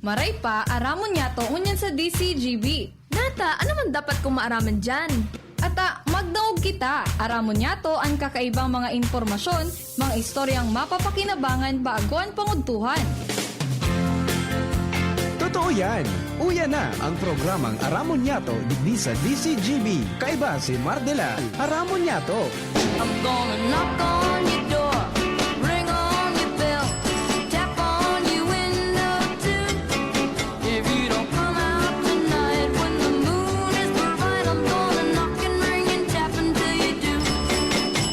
Maray pa, aramon niya to ngunyan sa DCGB. Nata, ano man dapat kong maaraman dyan? Ata, magdaog kita. Aramon niya to ang kakaibang mga informasyon, mga istoryang mapapakinabangan bago ang panguntuhan. Totoo yan! Uya na ang programang Aramon Yato digdi sa DCGB. Kaiba si Mardela. Aramon Yato. I'm gonna knock on your door, ring on your bell, tap on your window too. If you don't come out tonight when the moon is bright, I'm gonna knock and ring and tap until you do.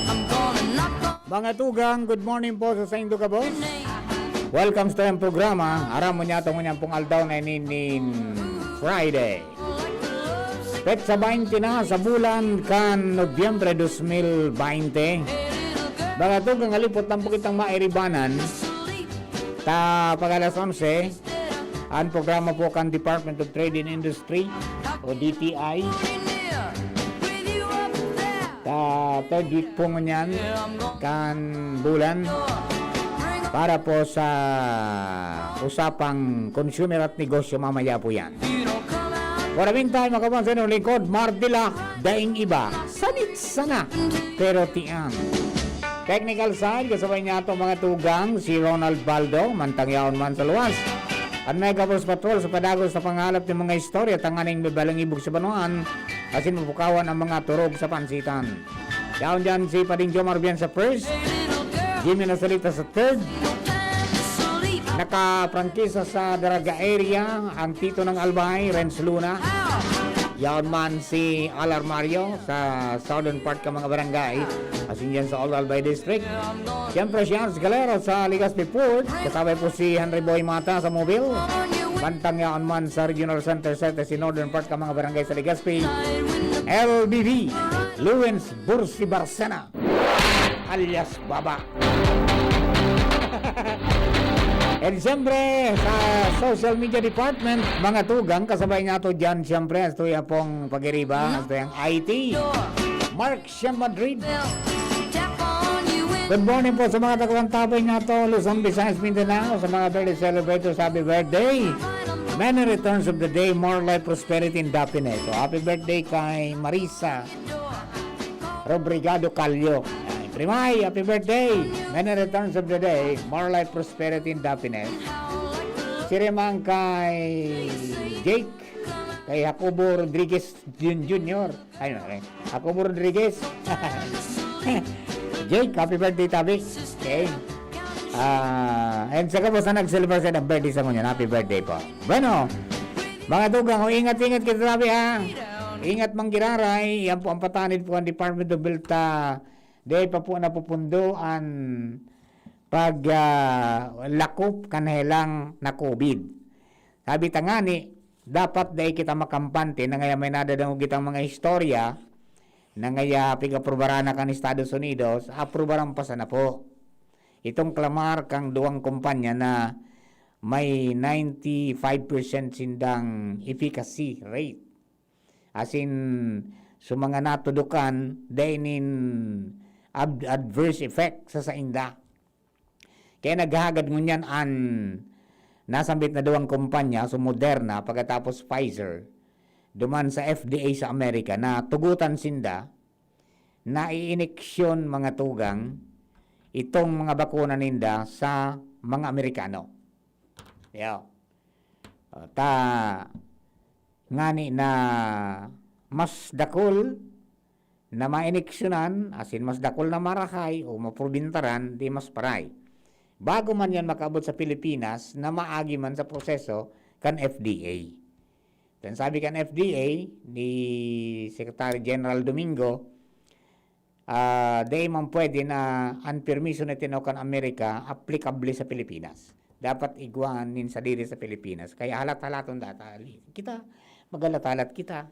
I'm gonna knock on Mga tugang, good morning po sa Saint ka boss. your name. Welcome sa yung programa. Aramon niya itong kanyang pong aldaw na inin Friday. Pet sa 20 na sa bulan kan Nobyembre 2020. Mga tugang, halipot ng pukitang mairibanan. Ta pag alas 11, ang programa po kan Department of Trade and Industry o DTI. With you up there, Ta third week po ngunyan kan bulan. Para po sa usapang consumer at negosyo mamaya po yan. For the meantime, makapansin ng lingkod, Mardila, daing iba, sanit sana, pero tiang. Technical side, kasabay niya itong mga tugang, si Ronald Baldo, mantangyaon man sa luwas. At may Gabos Patrol sa padagos sa pangalap ng mga istorya, tanganing balang ibog sa banuan, kasi mapukawan ang mga turog sa pansitan. Down dyan si Pading Jomar Bian sa first, Jimmy Nasalita sa third, naka-prangkisa sa Daraga area ang Tito ng Albay, Renz Luna. Yaon man si Alar Mario sa southern part ka mga barangay, asin yan sa Old Albay District. Siyempre si Hans Galera sa Legazpi Port, kasabay po si Henry Boy Mata sa Mobile. Pantang yaon man sa Regional Center Set si northern part ka mga barangay sa Legazpi. LBB, Luwens Bursi Barsena, alias Baba. And siyempre, sa social media department, mga tugang, kasabay nga ito dyan, siyempre, ito yung pong pag-iriba, ito yung IT, Mark Sian Madrid. Good morning po sa mga tagawang tabay nga ito, Luzon, Visayas, Mindanao, sa mga birthday celebrators, happy birthday. Many returns of the day, more life, prosperity, and happiness. So, happy birthday kay Marisa Robrigado Calio. Primay, happy birthday! Many returns of the day, more life, prosperity, and happiness. Sirimang kay Jake, kay Jacobo Rodriguez Jr. Ayun, okay. Jacobo Rodriguez. Jake, happy birthday, tabi. Okay. And saka po sa nag-celebrate ng birthday sa ngunyan, happy birthday po. Bueno, mga tugang, ingat-ingat kita tabi ha. Ingat manggiraray, yan po ang patanid po ang Department of Health. Dahil pa po napupundoan pag lakop kanahilang na COVID. Sabi tangani, dapat dahil kita makampante na ngaya may nadadangog kitang mga istorya na ngaya pigaprobarana ka ni Estados Unidos, aprobaran pa sana po. Itong klamar kang duwang kumpanya na may 95% sindang efficacy rate. As in, so mga natudukan, dahil adverse effect sa sainda. Kaya naghagad ngunyan ang nasambit na duwang kumpanya, so Moderna, pagkatapos Pfizer, duman sa FDA sa Amerika na tugutan sinda na iiniksyon mga tugang itong mga bakuna ninda sa mga Amerikano. Yeah. Ta ngani na mas dakol na mainiksyonan, asin mas dakol na marakay o maprobintaran, di mas paray. Bago man yan makaabot sa Pilipinas, na maagi man sa proseso kan FDA. Then sabi kan FDA, ni Secretary General Domingo, di man pwede na ang permiso na tinokan Amerika, applicable sa Pilipinas. Dapat iguanin sa diri sa Pilipinas. Kaya halat-halaton data. Kita, magalat-halat kita.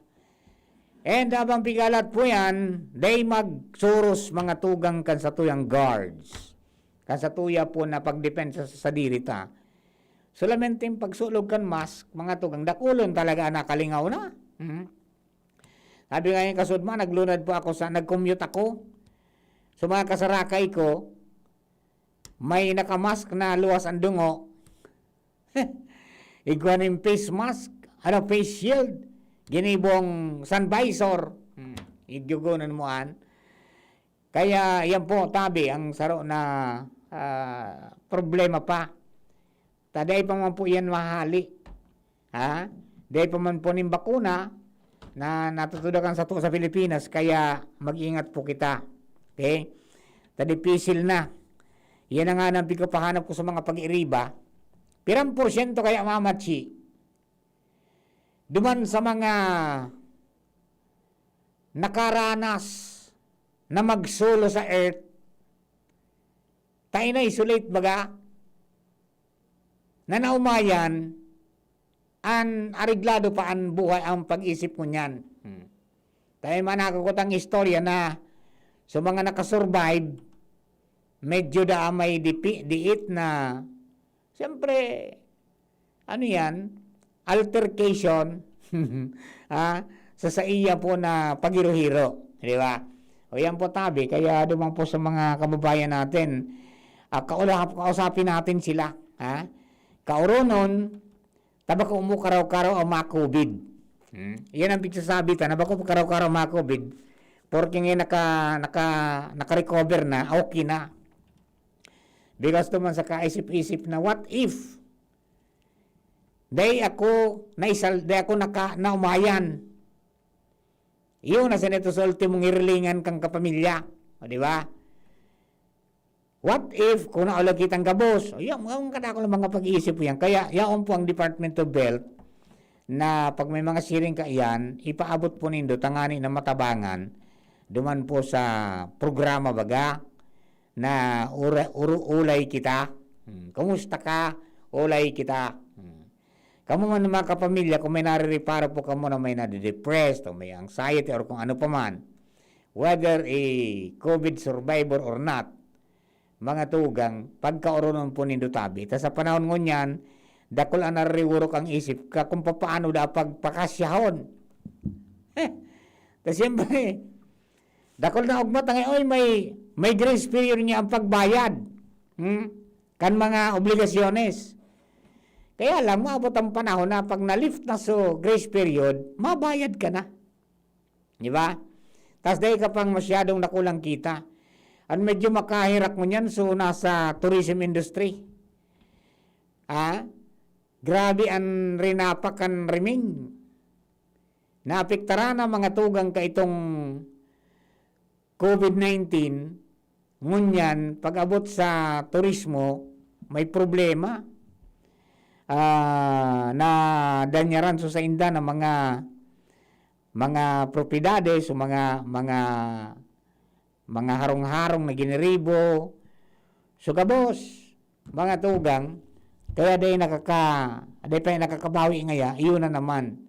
And habang pigalat po yan, day magsuros mga tugang kan sa tuyang guards. Kan sa tuya po na pagdepensa sa dirita. Solamente yung pagsulog kan mask, mga tugang dakulon talaga nakalingaw na. Sabi nga yung kasudma, naglunad po ako nag-commute ako. So mga kasarakay ko, may nakamask na luwas ang dungo. iguaning face mask, face shield, ginibong sun visor, igyugunan mo an. Kaya yan po tabi ang saro na problema pa. Taday pa man po yan mahali. Ha? Day pa man po ning bakuna na natutudakan sa Pilipinas, kaya mag-ingat po kita. Okay? Tadipisil na. Yan ang nga nang pikapahanap ko sa mga pag-iriba. Pirang porsyento kaya mamatsi. Duman sa mga nakaranas na magsulo sa earth, tayo na isolate baga, na naumayan, an ariglado pa ang buhay ang pag-isip mo niyan. Tayo manakakotang istorya na sa mga nakasurvive, medyo may diit na, siyempre, ano yan, altercation, sa iya po na pagiro-hiro. Di ba? O yan po tabi, kaya dumang po sa mga kababayan natin, kausapin natin sila. Kauronon, tabako umukaraw-karaw ang mga COVID. Yan ang pagsasabi ta, nabako karaw-karaw ang mga COVID, porque ngayon naka-recover na, okay na. Because naman sa kaisip-isip na, what if, day ako naumayan. Iyon na sa neto sa ultimong irilingan kang kapamilya. O, di ba? What if, kung naulag kitang gabos, yung kadako ng mga pag-iisip po yan. Kaya, yaon po ang Department of Health na pag may mga siring ka yan, ipaabot po nindo tangani na matabangan, duman po sa programa baga, na ulay kita. Kumusta ka? Ulay kita. Kamu man mga kapamilya, kung may nariripara po kamo na may nade-depressed o may anxiety or kung ano pa man, whether a COVID survivor or not, mga tugang, pagkauronon po nindo tabi. Ta sa panahon ngunyan, dakol ang naririwurok ang isip ka kung paano da pagpakasyahon. Ta siyempre, dakol na ugmat ang oy may grace period niya ang pagbayad. Kan mga obligasyones. Kaya lang, maabot ang panahon na pag na-lift na so grace period, mabayad ka na. Di ba? Tapos dahil ka pang masyadong nakulang kita. At medyo makahirak mo niyan so nasa tourism industry. Grabe ang rinapak ang riming. Naapiktara na mga tugang ka itong COVID-19, ngunyan, pag abot sa turismo, may problema. Na danyaran so sa inda ng mga propiedades o mga harong-harong na gineribo. So kabos, mga tugang, kaya day pa nakakabawi ngaya, iyon na naman.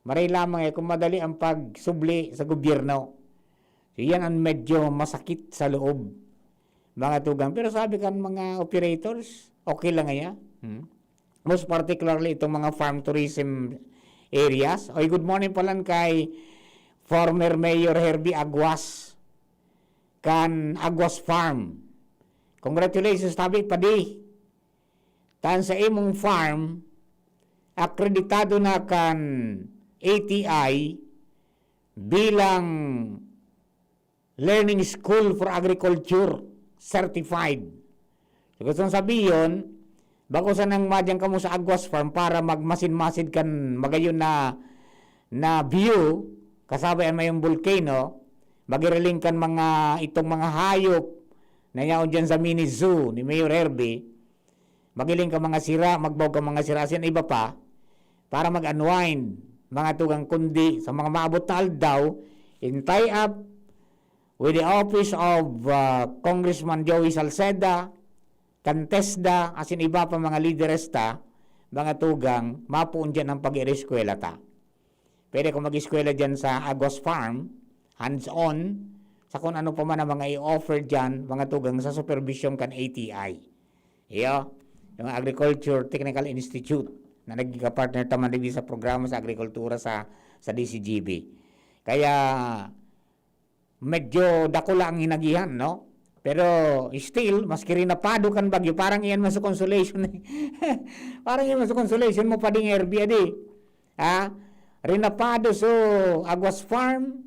Maray lamang kung madali ang pagsubli sa gobyerno. So yan ang medyo masakit sa loob, mga tugang. Pero sabi kan mga operators, okay lang ngaya. Most particularly itong mga farm tourism areas. Oy, good morning pala kay former Mayor Herbie Aguas kan Aguas Farm. Congratulations tabi padi. Tan sa imong farm akreditado na kan ATI bilang Learning School for Agriculture certified. So, gusto sabihin, bako sa nang madyang kamo sa Aguas Farm para magmasin-masid kan magayon na view, kasabay ang mayong volcano, magiriling kan itong mga hayop na yaon dyan sa mini zoo ni Mayor Herbie, magiling ka mga sira, magbaw ka mga sira, siyan iba pa, para mag-unwind, mga tugang kundi, sa mga maabot na aldaw, in tie-up with the office of Congressman Joey Salceda, Cantesda, asin iba pa mga lideres ta, mga tugang, mapuon dyan ang pag-ireskwela ta. Pwede kung mag-eskwela dyan sa Aguas Farm, hands-on, sa kung ano pa man ang mga i-offer dyan, mga tugang sa supervision kan ATI. Iyo, yung Agriculture Technical Institute, na nagkika-partner taman din sa programa sa agrikultura sa DCGB. Kaya, medyo dako lang ang hinagihan, no? Pero still, maski rin napado kan bagyo, parang iyan masu consolation. Parang iyan masu consolation mo pa ding Airbnb. Ha? Rinapado so Aguas Farm,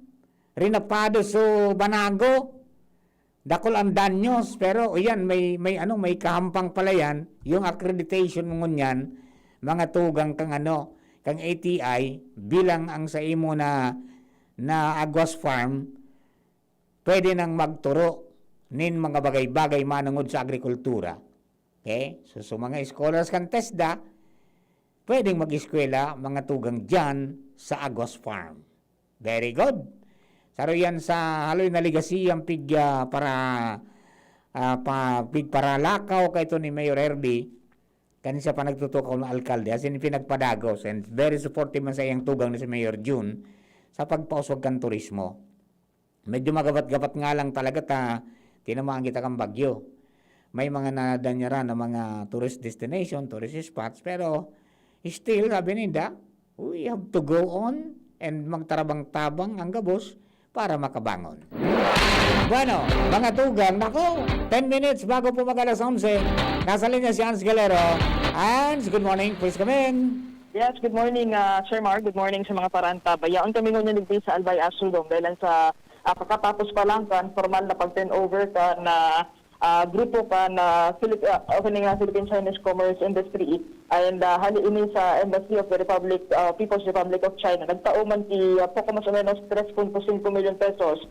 rinapado so Banago, dakol ang danyos, pero yan may kahampang pala yan, yung accreditation mo ngunyan, mga tugang kang kang ATI bilang ang sa imo na Aguas Farm, pwede nang magturo nin mga bagay-bagay manungod sa agrikultura. Okay? So mga scholars kan TESDA, pwedeng mag-eskwela mga tugang dyan sa Aguas Farm. Very good. Saro yan sa haloy na legacy ang para lakaw kay ito ni Mayor Herbie. Kanisa pa nagtutukaw ng alkalde. As in pinagpadagos and very supportive man sa iyang tugang ni si Mayor June sa pagpausog kan turismo. Medyo magabat-gabat nga lang talaga tinamaan kita kang bagyo. May mga nadanyaran na mga tourist destination, tourist spots, pero still, sabi ninda, we have to go on and magtarabang-tabang ang gabos para makabangon. Bueno, mga tugang, nako, 10 minutes bago po mag-alas 11, nasa linya si Hans Galero. Hans, good morning, please come in. Yes, good morning, Sir Mar. Good morning sa mga paranta. Bayaon kami ngunyan nagdi sa Albay Asulong dahil sa kakatapos pa lang kan formal na pag-turnover ka na grupo ka na opening ng Philippine-Chinese Commerce Industry and hali ini sa Embassy of the People's Republic of China. Nagtauman ti poco mas o menos 3.5 million pesos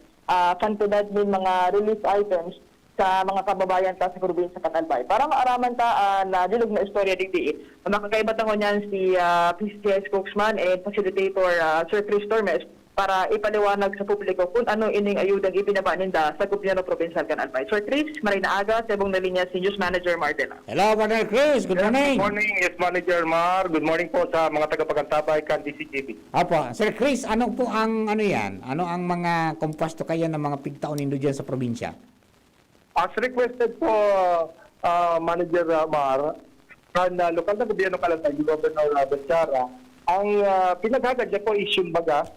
kantidad ng mga relief items sa mga kababayan ta sa probinsya Albay. Para maaraman ta na dilog na istorya digdi. Makakaiba tango niyan si PCCI spokesman and facilitator Sir Chris Tormes para ipaliwanag sa publiko kung ano ining ayudang ibinaba ninda sa gobyerno probinsal kan Albay. Sir Chris, maray na aga, sa ibong nalinya si News Manager Mardela. Hello, Brother Chris. Good morning. Good morning, yes, Manager Mar. Good morning po sa mga tagapagkantabay kan DCGB. Apo, Sir Chris, ano po ang yan? Ano ang mga kumpasto kaya ng mga pigtaon nindo dyan sa probinsya? As requested po, Manager Mar, kan lokal na gobyerno Kalantay, Governor Bachara, ang pinaghagad niya po is yung baga,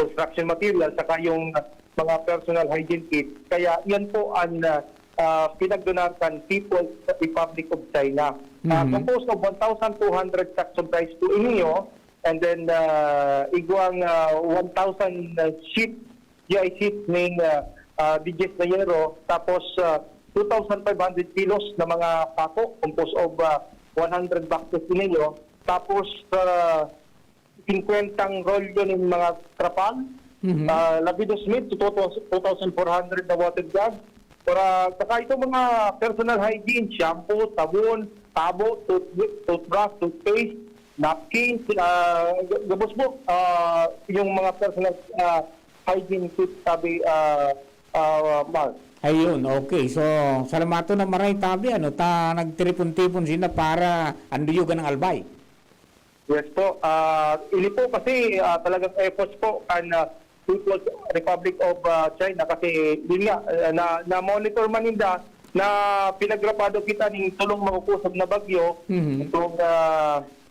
construction material, saka yung mga personal hygiene kit. Kaya yan po ang pinagdonarkan People's Republic of China. Composed of 1,200 sacks of rice to inyo, and then iguang 1,000 sheet, GI sheet ng digest na yero, tapos 2,500 kilos na mga pako, composed of 100 boxes ninyo, tapos 50 rolyo ng mga trapal, Labido Smith, 2,400 na water jug, para saka itong mga personal hygiene, shampoo, sabon, tabo, toothbrush, toothpaste, napkins, gabosbok, yung mga personal hygiene kit, sabi, Mark. Ayun, okay. So, salamato na maray tabi, nagtiripon-tipon sila para anduyugan ng albay. Yes po. Ili po kasi talagang efforts po ang People's Republic of China kasi yun nga, na-monitor man ninda na pinagrapado kita ng tulong makukusog na bagyo, itong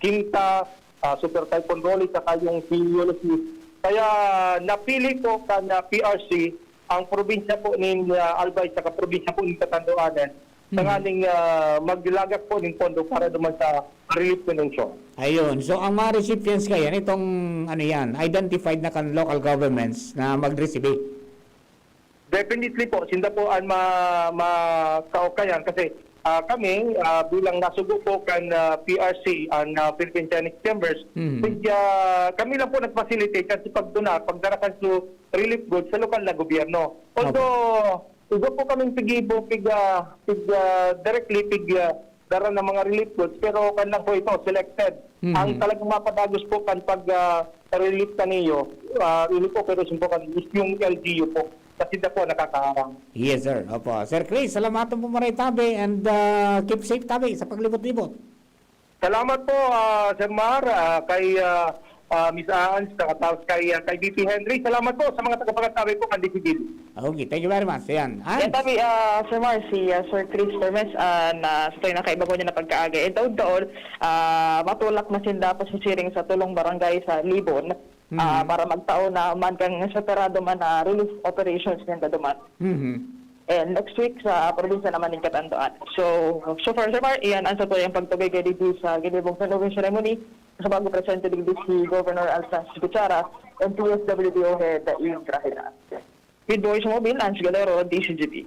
Kinta, Super Typhoon Rolly, saka yung Philippines. Kaya napili po ka na PRC ang probinsya po ng Albay saka probinsya po ng Catanduanes sa ngaling maglagak po ng pondo para naman sa relief convention. Ayun. So, ang mga recipients kaya, itong identified na kan local governments na mag-receive. Definitely po, sinda po ang makaukayan kasi kami bilang nasugo po kan PRC, ang Philippine Chinese Chambers, kami lang po nag-facilitate kasi pagdarakan sa relief goods sa lokal na gobyerno. Although, iba po kaming directly dara ng mga relief goods, pero kan lang po ito, selected. Ang talagang mapadagos po kan pag-relief kaniyo, relief po, pero po kan is yung LGU po. Kasi na po nakakaharang. Yes, sir. Opo. Sir Chris, salamat po maray tabi and keep safe tabi sa paglibot-libot. Salamat po, Sir Mar, kay Miss Aans, tapos kay VP Henry. Salamat po sa mga tagapagkatabi po kan DCGB. Okay, thank you very much. Ayan. Yan tabi, Sir Mar, si Sir Chris Tormes na sa na kaiba ko niya na pagkaagay. E taon-taon, matulak masinda pa si Siring sa tulong barangay sa Libon para magtaon na man kang separado man na relief operations niyan duman. And next week sa probinsya naman ng Catanduan. So far, Sir Mar, iyan ang sa tuyang pagtubig dito sa Ginibong Sanubing Ceremony sa bago presente dito si Governor Alfonso Bichara and PSWDO Head Ian Grahina. With Voice Mobile, Lance Galero, DCGP.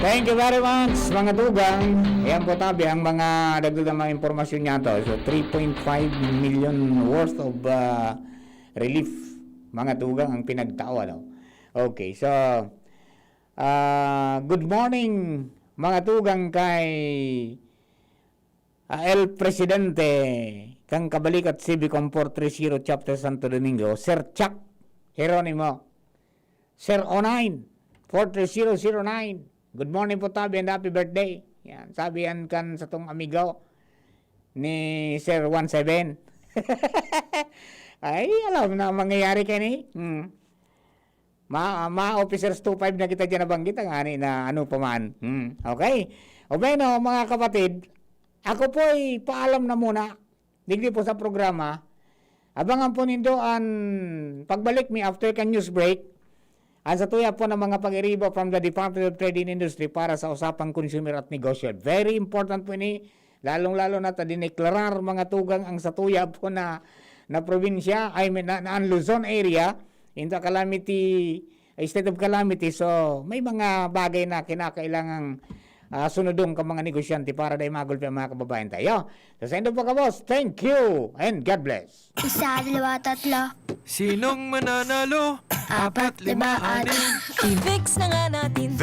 Thank you very much, mga tugang. Ayan po tabi ang mga dagdagang mga impormasyon niya to. So, 3.5 million worth of relief, mga tugang, ang pinagtao. Ano? Okay, so, good morning, mga tugang kay El Presidente, kang kabalikat Civicom 430 Chapter Santo Domingo, Sir Chuck Geronimo, Sir Onine, 43009. Good morning po tabi and happy birthday. Yan, sabihan kan sa tong amigo ni Sir 17. Ay, alam na ang mangyayari kayo ni. Officers 25 na kita dyan nabanggit ang ani na ano pa man. Okay? O bueno, mga kapatid, ako po ay paalam na muna. Digdi po sa programa. Abangan po nindo ang pagbalik mi after kan news break. Ang sa tuya po ng mga pag-iriba from the Department of Trade and Industry para sa usapang consumer at negosyo. Very important po ni, lalong-lalo na dineklarar mga tugang ang sa tuya po na probinsya, I mean, na Luzon area, in the calamity, state of calamity. So, may mga bagay na kinakailangang sunodong ka mga negosyante para dahil magulpi ang mga kababayan tayo. So, sa endo po ka, boss, thank you and God bless. 1, 2, 3. Sinong mananalo? 4, 5, 6. I-fix na nga natin